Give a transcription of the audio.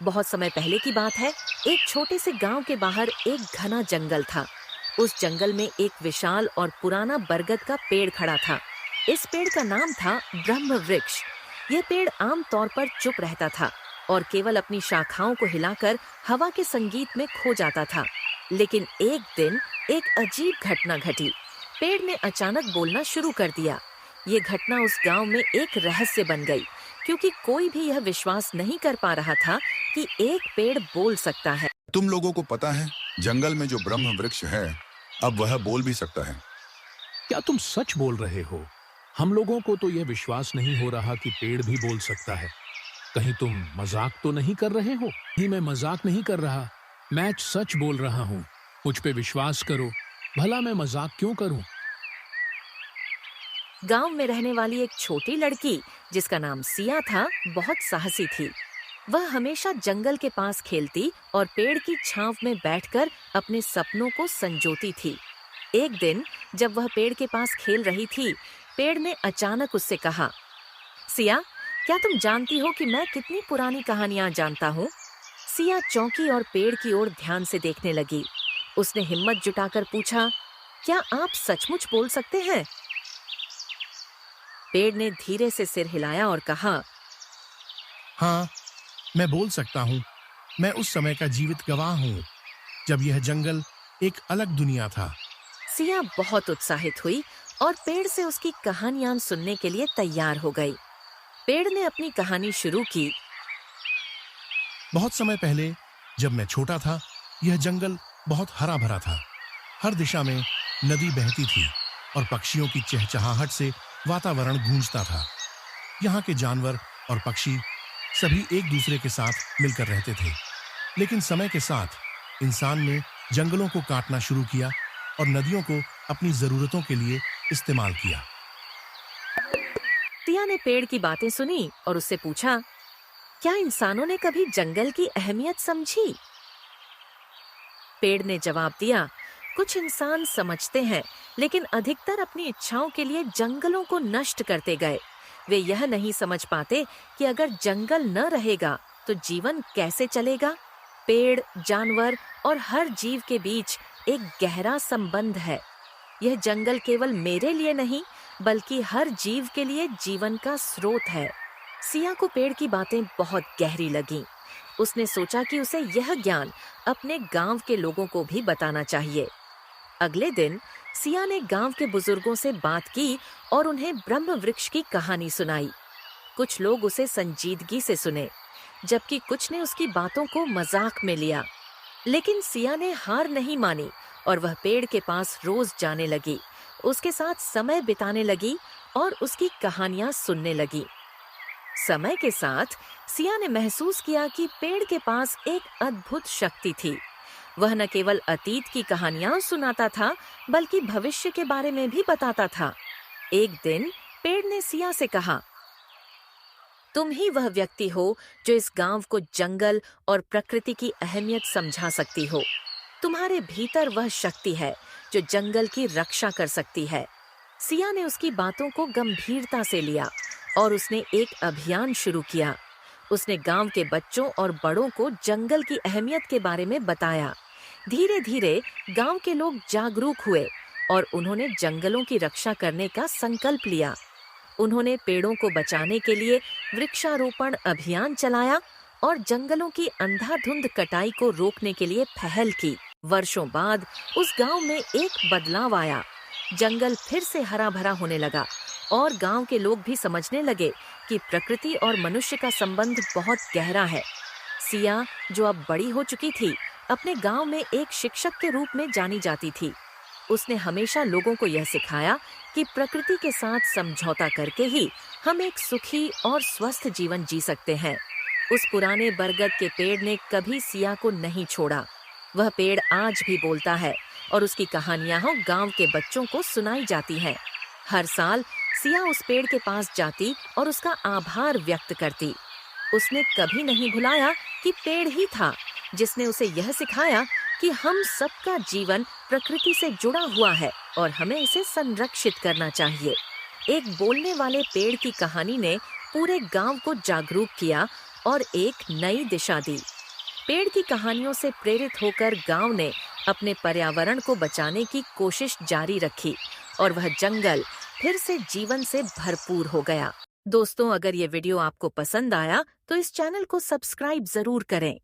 बहुत समय पहले की बात है। एक छोटे से गांव के बाहर एक घना जंगल था। उस जंगल में एक विशाल और पुराना बरगद का पेड़ खड़ा था। इस पेड़ का नाम था ब्रह्म वृक्ष। यह पेड़ आम तौर पर चुप रहता था और केवल अपनी शाखाओं को हिलाकर हवा के संगीत में खो जाता था। लेकिन एक दिन एक अजीब घटना घटी। पेड़ ने अचानक बोलना शुरू कर दिया। ये घटना उस गांव में एक रहस्य बन गई, क्योंकि कोई भी यह विश्वास नहीं कर पा रहा था कि एक पेड़ बोल सकता है। तुम लोगों को पता है, जंगल में जो ब्रह्म वृक्ष है, अब वह बोल भी सकता है। क्या तुम सच बोल रहे हो? हम लोगों को तो यह विश्वास नहीं हो रहा कि पेड़ भी बोल सकता है। कहीं तुम मजाक तो नहीं कर रहे हो? ही मैं मजाक नहीं कर रहा, मैं सच बोल रहा हूँ। मुझ पे विश्वास करो, भला मैं मजाक क्यों करूं? गांव में रहने वाली एक छोटी लड़की जिसका नाम सिया था, बहुत साहसी थी। वह हमेशा जंगल के पास खेलती और पेड़ की छांव में बैठकर अपने सपनों को संजोती थी। एक दिन जब वह पेड़ के पास खेल रही थी, पेड़ ने अचानक उससे कहा, सिया, क्या तुम जानती हो कि मैं कितनी पुरानी कहानियां जानता हूँ? सिया चौंकी और पेड़ की ओर ध्यान से देखने लगी। उसने हिम्मत जुटाकर पूछा, क्या आप सचमुच बोल सकते हैं? पेड़ ने धीरे से सिर हिलाया और कहा, हाँ, मैं बोल सकता हूँ। मैं उस समय का जीवित गवाह हूँ, जब यह जंगल एक अलग दुनिया था। सिया बहुत उत्साहित हुई और पेड़ से उसकी कहानियां सुनने के लिए तैयार हो गई। पेड़ ने अपनी कहानी शुरू की। बहुत समय पहले, जब मैं छोटा था, यह जंगल बहुत हरा भरा था। हर दिशा में नदी बहती थी और पक्षियों की चहचहाहट से वातावरण गूंजता था। यहाँ के जानवर और पक्षी सभी एक दूसरे के साथ मिलकर रहते थे। लेकिन समय के साथ इंसान ने जंगलों को काटना शुरू किया और नदियों को अपनी जरूरतों के लिए इस्तेमाल किया। सिया ने पेड़ की बातें सुनी और उससे पूछा, क्या इंसानों ने कभी जंगल की अहमियत समझी? पेड़ ने जवाब दिया, कुछ इंसान समझते हैं, लेकिन अधिकतर अपनी इच्छाओं के लिए जंगलों को नष्ट करते गए। वे यह नहीं समझ पाते कि अगर जंगल न रहेगा तो जीवन कैसे चलेगा। पेड़, जानवर और हर जीव के बीच एक गहरा संबंध है। यह जंगल केवल मेरे लिए नहीं, बल्कि हर जीव के लिए जीवन का स्रोत है। सिया को पेड़ की बातें बहुत गहरी लगीं। उसने सोचा कि उसे यह ज्ञान अपने गांव के लोगों को भी बताना चाहिए। अगले दिन सिया ने गांव के बुजुर्गों से बात की और उन्हें ब्रह्म वृक्ष की कहानी सुनाई। कुछ लोग उसे संजीदगी से सुने, जबकि कुछ ने उसकी बातों को मजाक में लिया। लेकिन सिया ने हार नहीं मानी और वह पेड़ के पास रोज जाने लगी, उसके साथ समय बिताने लगी और उसकी कहानियां सुनने लगी। समय के साथ सिया ने महसूस किया कि पेड़ के पास एक अद्भुत शक्ति थी। वह न केवल अतीत की कहानियां सुनाता था, बल्कि भविष्य के बारे में भी बताता था। एक दिन पेड़ ने सिया से कहा, तुम ही वह व्यक्ति हो जो इस गांव को जंगल और प्रकृति की अहमियत समझा सकती हो। तुम्हारे भीतर वह शक्ति है जो जंगल की रक्षा कर सकती है। सिया ने उसकी बातों को गंभीरता से लिया और उसने एक अभियान शुरू किया। उसने गांव के बच्चों और बड़ों को जंगल की अहमियत के बारे में बताया। धीरे धीरे गांव के लोग जागरूक हुए और उन्होंने जंगलों की रक्षा करने का संकल्प लिया। उन्होंने पेड़ों को बचाने के लिए वृक्षारोपण अभियान चलाया और जंगलों की अंधाधुंध कटाई को रोकने के लिए पहल की। वर्षों बाद उस गांव में एक बदलाव आया। जंगल फिर से हरा भरा होने लगा और गांव के लोग भी समझने लगे कि प्रकृति और मनुष्य का संबंध बहुत गहरा है। सिया, जो अब बड़ी हो चुकी थी, अपने गांव में एक शिक्षक के रूप में जानी जाती थी। उसने हमेशा लोगों को यह सिखाया कि प्रकृति के साथ समझौता करके ही हम एक सुखी और स्वस्थ जीवन जी सकते हैं। उस पुराने बरगद के पेड़ ने कभी सिया को नहीं छोड़ा। वह पेड़ आज भी बोलता है और उसकी कहानियां गांव के बच्चों को सुनाई जाती हैं। हर साल सिया उस पेड़ के पास जाती और उसका आभार व्यक्त करती। उसने कभी नहीं भुलाया कि पेड़ ही था जिसने उसे यह सिखाया कि हम सबका जीवन प्रकृति से जुड़ा हुआ है और हमें इसे संरक्षित करना चाहिए। एक बोलने वाले पेड़ की कहानी ने पूरे गांव को जागरूक किया और एक नई दिशा दी। पेड़ की कहानियों से प्रेरित होकर गांव ने अपने पर्यावरण को बचाने की कोशिश जारी रखी और वह जंगल फिर से जीवन से भरपूर हो गया। दोस्तों, अगर ये वीडियो आपको पसंद आया तो इस चैनल को सब्सक्राइब जरूर करें